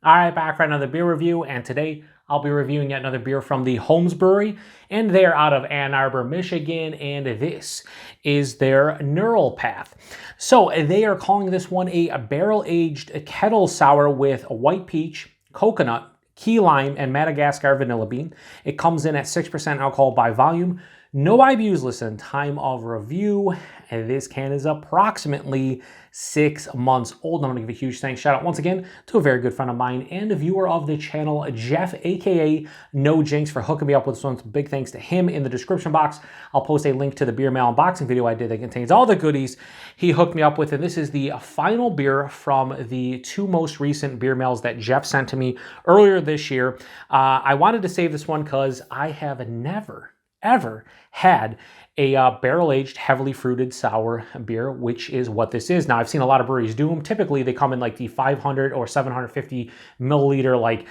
All right, back for another beer review, and today I'll be reviewing yet another beer from the HOMES Brewery, and they're out of Ann Arbor, Michigan, and this is their Neural Path. So they are calling this one a barrel-aged kettle sour with white peach, coconut, key lime, and Madagascar vanilla bean. It comes in at 6% alcohol by volume. No IBUs listed. Time of review, and this can is approximately 6 months old. I'm gonna give a huge thanks, shout out once again to a very good friend of mine and a viewer of the channel, Jeff, aka NoJinx, for hooking me up with this one. So big thanks to him. In the description box, I'll post a link to the beer mail unboxing video I did that contains all the goodies he hooked me up with. And this is the final beer from the 2 most recent beer mails that Jeff sent to me earlier this year. I wanted to save this one because I have never ever had a barrel-aged, heavily fruited sour beer, which is what this is. Now, I've seen a lot of breweries do them. Typically, they come in like the 500 or 750 milliliter like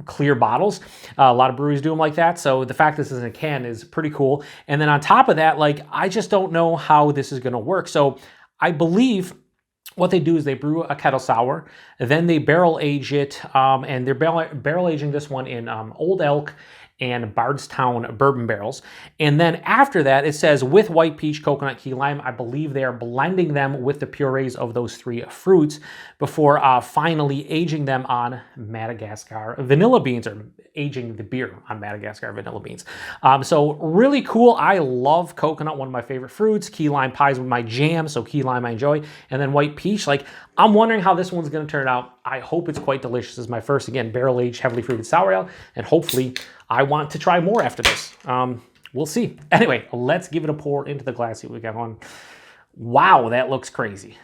clear bottles. A lot of breweries do them like that. So the fact this is in a can is pretty cool. And then on top of that, like, I just don't know how this is going to work. So I believe what they do is they brew a kettle sour, then they barrel age it, and they're barrel aging this one in Old Elk and Bardstown bourbon barrels. And then after that, it says with white peach, coconut, key lime. I believe they are blending them with the purees of those 3 fruits before finally aging them on Madagascar vanilla beans, or aging the beer on Madagascar vanilla beans. So really cool. I love coconut, one of my favorite fruits. Key lime pie is my jam, so key lime I enjoy. And then white peach, like, I'm wondering how this one's going to turn out. I hope it's quite delicious. This is my first, again, barrel-aged, heavily fruited sour ale, and hopefully I want to try more after this. We'll see. Anyway, let's give it a pour into the glass. See what we got on. Wow, that looks crazy.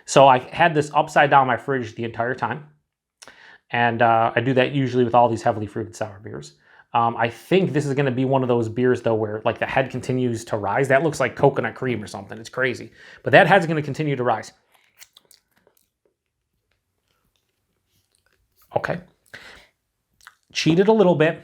So I had this upside down in my fridge the entire time, and I do that usually with all these heavily fruited sour beers. I think this is going to be one of those beers, though, where like the head continues to rise. That looks like coconut cream or something. It's crazy. But that head's going to continue to rise. Okay. Cheated a little bit.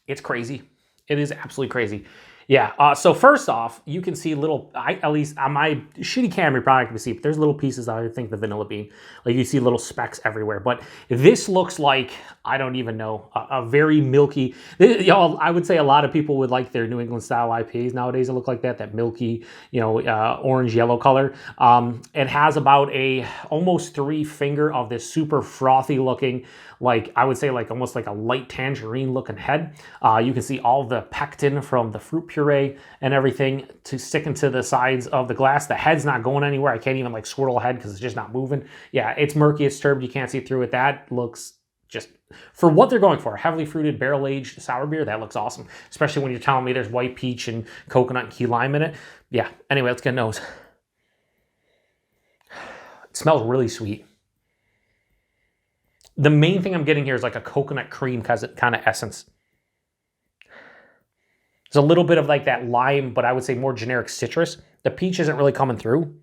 It's crazy. It is absolutely crazy. Yeah, so first off, you can see little, at least on my shitty camera, you probably can see, but there's little pieces, I think, the vanilla bean. Like, you see little specks everywhere. But this looks like, I don't even know, a very milky, I would say a lot of people would like their New England style IPAs nowadays that look like that milky, orange yellow color. It has about almost 3 finger of this super frothy looking, like, I would say like almost like a light tangerine looking head. You can see all the pectin from the fruit puree and everything to sticking to the sides of the glass. The head's not going anywhere. I can't even like swirl ahead because it's just not moving. Yeah, it's murky, it's turbid, you can't see through it. That looks just, for what they're going for, heavily fruited barrel-aged sour beer, that looks awesome. Especially when you're telling me there's white peach and coconut and key lime in it. Yeah, anyway, let's get a nose. It smells really sweet. The main thing I'm getting here is like a coconut cream kind of essence. There's a little bit of like that lime, but I would say more generic citrus. The peach isn't really coming through.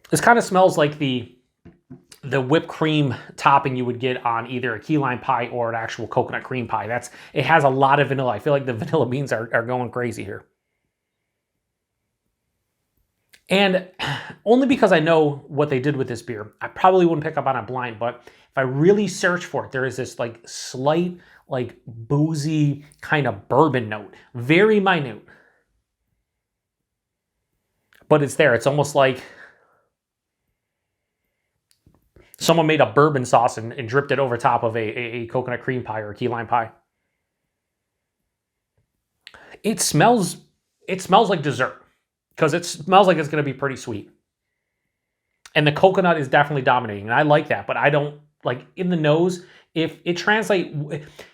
This kind of smells like the whipped cream topping you would get on either a key lime pie or an actual coconut cream pie. It has a lot of vanilla. I feel like the vanilla beans are going crazy here. And only because I know what they did with this beer, I probably wouldn't pick up on it blind, but if I really search for it, there is this like slight, like boozy kind of bourbon note, very minute, but it's there. It's almost like someone made a bourbon sauce and dripped it over top of a coconut cream pie or a key lime pie. It smells like dessert, because it smells like it's going to be pretty sweet. And the coconut is definitely dominating, and I like that, but I don't, like, in the nose, if it translates,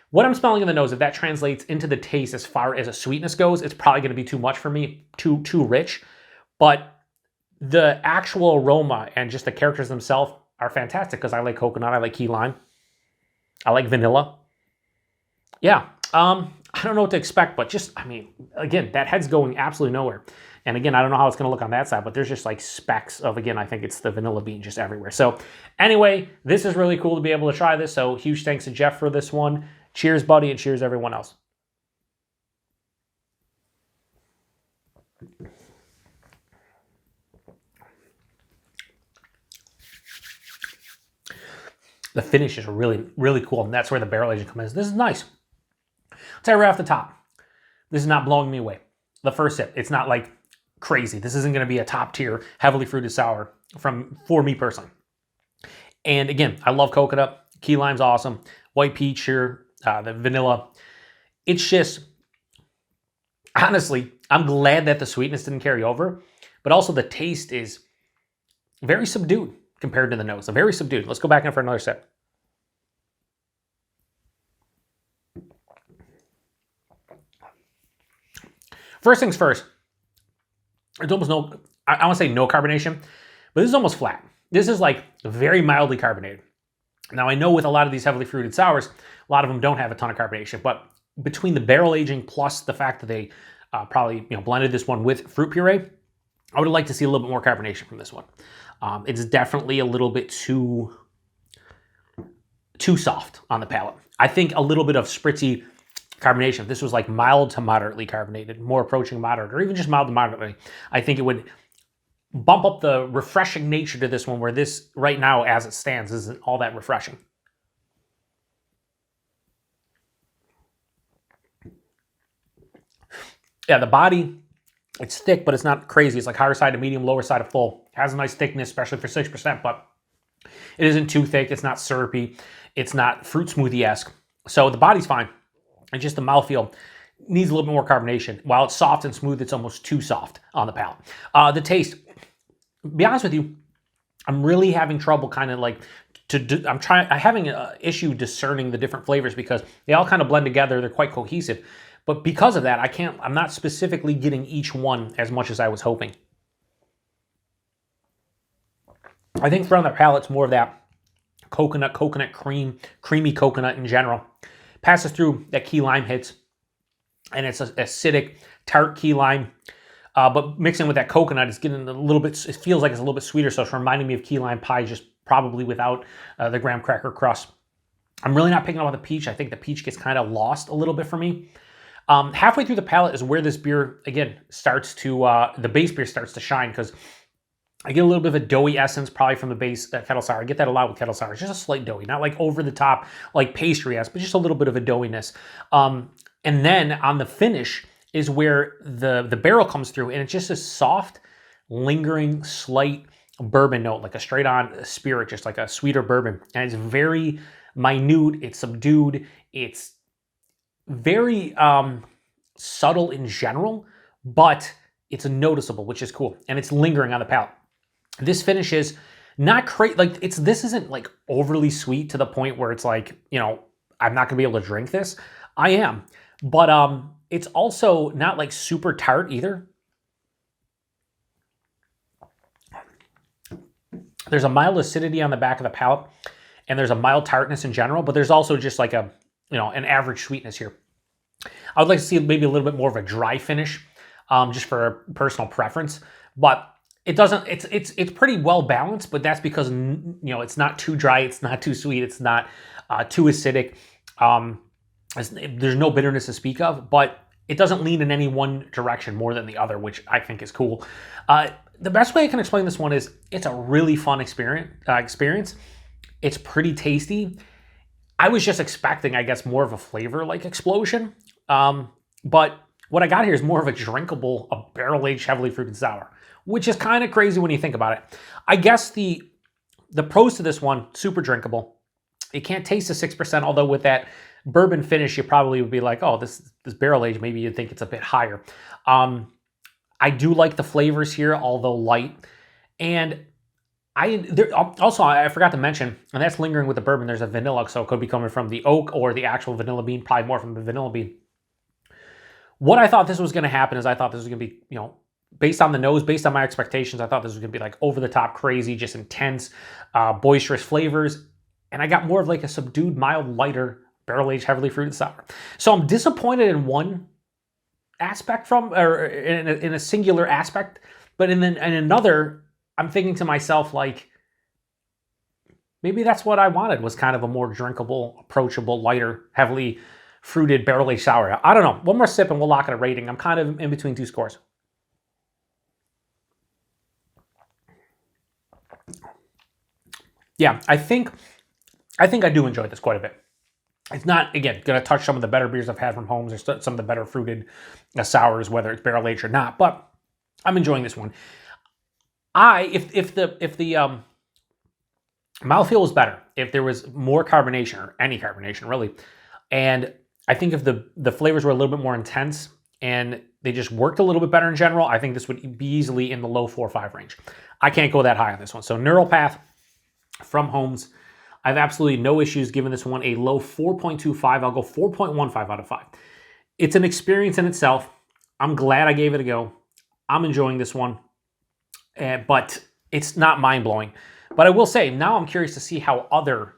what I'm smelling in the nose, if that translates into the taste as far as a sweetness goes, it's probably going to be too much for me, too rich. But the actual aroma and just the characters themselves are fantastic, because I like coconut, I like key lime, I like vanilla. Yeah, I don't know what to expect, but just, I mean, again, that head's going absolutely nowhere. And again, I don't know how it's going to look on that side, but there's just like specks of, again, I think it's the vanilla bean just everywhere. So anyway, this is really cool to be able to try this. So huge thanks to Jeff for this one. Cheers, buddy, and cheers everyone else. The finish is really, really cool, and that's where the barrel aging comes in. This is nice. I'll tell you right off the top, this is not blowing me away. The first sip, it's not like crazy. This isn't going to be a top tier, heavily fruited sour for me personally. And again, I love coconut. Key lime's awesome. White peach here, the vanilla. It's just, honestly, I'm glad that the sweetness didn't carry over, but also the taste is very subdued compared to the nose. So very subdued. Let's go back in for another sip. First things first, it's almost no, I want to say no carbonation, but this is almost flat. This is like very mildly carbonated. Now I know with a lot of these heavily fruited sours, a lot of them don't have a ton of carbonation, but between the barrel aging plus the fact that they probably blended this one with fruit puree, I would like to see a little bit more carbonation from this one. It's definitely a little bit too soft on the palate. I think a little bit of spritzy carbonation, if this was like mild to moderately carbonated, more approaching moderate, or even just mild to moderately, I think it would bump up the refreshing nature to this one, where this right now as it stands isn't all that refreshing. Yeah, the body, it's thick, but it's not crazy. It's like higher side of medium, lower side of full. It has a nice thickness, especially for 6%, but it isn't too thick. It's not syrupy. It's not fruit smoothie-esque. So the body's fine. And just the mouthfeel needs a little bit more carbonation. While it's soft and smooth, it's almost too soft on the palate. The taste, to be honest with you, I'm really having trouble kind of like, I'm having an issue discerning the different flavors because they all kind of blend together. They're quite cohesive. But because of that, I'm not specifically getting each one as much as I was hoping. I think from the palate, it's more of that coconut cream, creamy coconut in general. Passes through, that key lime hits, and it's an acidic, tart key lime. But mixing with that coconut, it's getting a little bit, it feels like it's a little bit sweeter, so it's reminding me of key lime pie, just probably without the graham cracker crust. I'm really not picking up on the peach. I think the peach gets kind of lost a little bit for me. Halfway through the palate is where this beer, again, starts to, the base beer starts to shine, because I get a little bit of a doughy essence probably from the base kettle sour. I get that a lot with kettle sour. It's just a slight doughy, not like over the top, like pastry-esque, but just a little bit of a doughiness. And then on the finish is where the barrel comes through, and it's just a soft, lingering, slight bourbon note, like a straight-on spirit, just like a sweeter bourbon. And it's very minute. It's subdued. It's very subtle in general, but it's noticeable, which is cool. And it's lingering on the palate. This finish is not crazy. Like this isn't like overly sweet to the point where it's like, I'm not gonna be able to drink this. I am, but it's also not like super tart either. There's a mild acidity on the back of the palate, and there's a mild tartness in general, but there's also just like a, an average sweetness here. I would like to see maybe a little bit more of a dry finish, just for a personal preference, but it doesn't, it's pretty well balanced, but that's because, it's not too dry, it's not too sweet, it's not too acidic. There's no bitterness to speak of, but it doesn't lean in any one direction more than the other, which I think is cool. The best way I can explain this one is it's a really fun experience. It's pretty tasty. I was just expecting, I guess, more of a flavor like explosion. But what I got here is more of a drinkable, a barrel-aged, heavily fruited sour, which is kind of crazy when you think about it. I guess the pros to this one, super drinkable. You can't taste the 6%, although with that bourbon finish, you probably would be like, oh, this barrel age, maybe you'd think it's a bit higher. I do like the flavors here, although light. And also, I forgot to mention, and that's lingering with the bourbon, there's a vanilla, so it could be coming from the oak or the actual vanilla bean, probably more from the vanilla bean. What I thought this was going to happen is I thought this was going to be, based on the nose, based on my expectations, I thought this was going to be like over the top crazy, just intense, boisterous flavors. And I got more of like a subdued, mild, lighter, barrel-aged, heavily fruited sour. So I'm disappointed in one aspect or in a singular aspect, but in another, I'm thinking to myself, like, maybe that's what I wanted, was kind of a more drinkable, approachable, lighter, heavily fruited barrel-aged sour. I don't know. One more sip and we'll lock it a rating. I'm kind of in between two scores. Yeah, I think I think I do enjoy this quite a bit. It's not, again, going to touch some of the better beers I've had from Holmes, or some of the better fruited sours, whether it's barrel aged or not. But I'm enjoying this one. If the mouthfeel was better, if there was more carbonation, or any carbonation really, and I think if the flavors were a little bit more intense and they just worked a little bit better in general, I think this would be easily in the low 4 or 5 range. I can't go that high on this one. So Neural Path from Holmes, I have absolutely no issues giving this one a low 4.25. I'll go 4.15 out of 5. It's an experience in itself. I'm glad I gave it a go. I'm enjoying this one, but it's not mind-blowing. But I will say, now I'm curious to see how other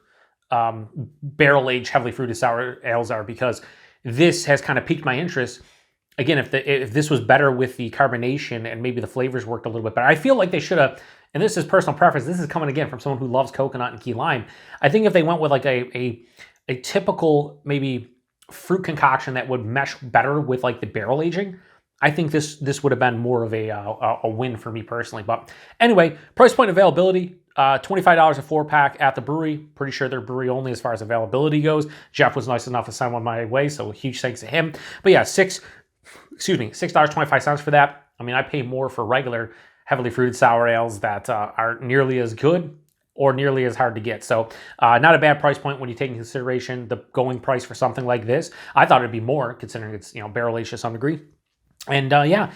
barrel-aged, heavily fruited sour ales are, because this has kind of piqued my interest. Again, if this was better with the carbonation and maybe the flavors worked a little bit better. I feel like they should have, and this is personal preference, this is coming again from someone who loves coconut and key lime. I think if they went with like a typical maybe fruit concoction that would mesh better with like the barrel aging, I think this would have been more of a win for me personally. But anyway, price point availability, $25 a 4-pack at the brewery. Pretty sure they're brewery only as far as availability goes. Jeff was nice enough to send one my way, so huge thanks to him. But yeah, $6.25 for that. I mean, I pay more for regular heavily fruited sour ales that aren't nearly as good or nearly as hard to get. So not a bad price point when you take into consideration the going price for something like this. I thought it'd be more considering it's, you know, barrel aged to some degree. And yeah,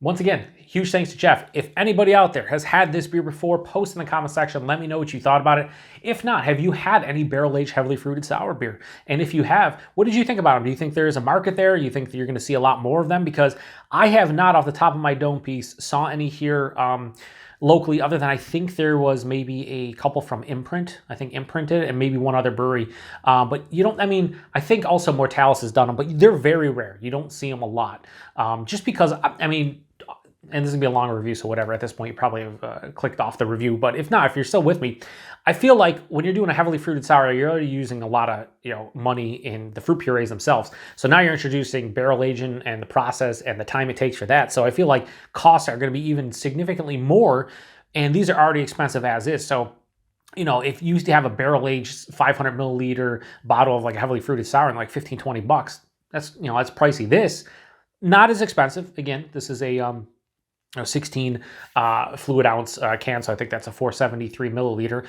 once again, huge thanks to Jeff. If anybody out there has had this beer before, post in the comment section. Let me know what you thought about it. If not, have you had any barrel-aged, heavily fruited sour beer? And if you have, what did you think about them? Do you think there is a market there? Do you think that you're going to see a lot more of them? Because I have not, off the top of my dome piece, saw any here locally, other than I think there was maybe a couple from Imprint. I think Imprinted, and maybe one other brewery. But you don't, I mean, I think also Mortalis has done them, but they're very rare. You don't see them a lot. Just because, I mean, and this is going to be a long review, so whatever, at this point you probably have clicked off the review. But if not, if you're still with me, I feel like when you're doing a heavily fruited sour, you're already using a lot of, you know, money in the fruit purees themselves. So now you're introducing barrel aging and the process and the time it takes for that. So I feel like costs are going to be even significantly more, and these are already expensive as is. So, you know, if you used to have a barrel aged 500 milliliter bottle of like a heavily fruited sour and like 15, 20 bucks, that's, you know, that's pricey. This, not as expensive. Again, this is a 16 fluid ounce can, so I think that's a 473 milliliter.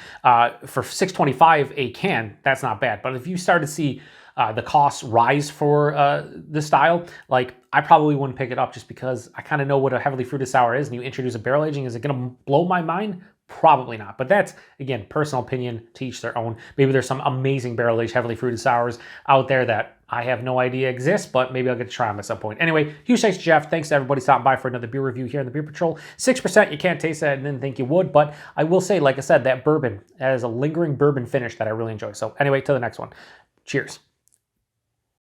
For $6.25 a can, that's not bad. But if you start to see the costs rise for this style, like, I probably wouldn't pick it up, just because I kind of know what a heavily fruited sour is, and you introduce a barrel aging, is it going to blow my mind? Probably not. But that's, again, personal opinion, to each their own. Maybe there's some amazing barrel aged heavily fruited sours out there that I have no idea exist, but maybe I'll get to try them at some point. Anyway, huge thanks to Jeff. Thanks to everybody stopping by for another beer review here on the Beer Patrol. 6%, you can't taste that. I didn't think you would, but I will say, like I said, that bourbon has a lingering bourbon finish that I really enjoy. So anyway, to the next one. Cheers.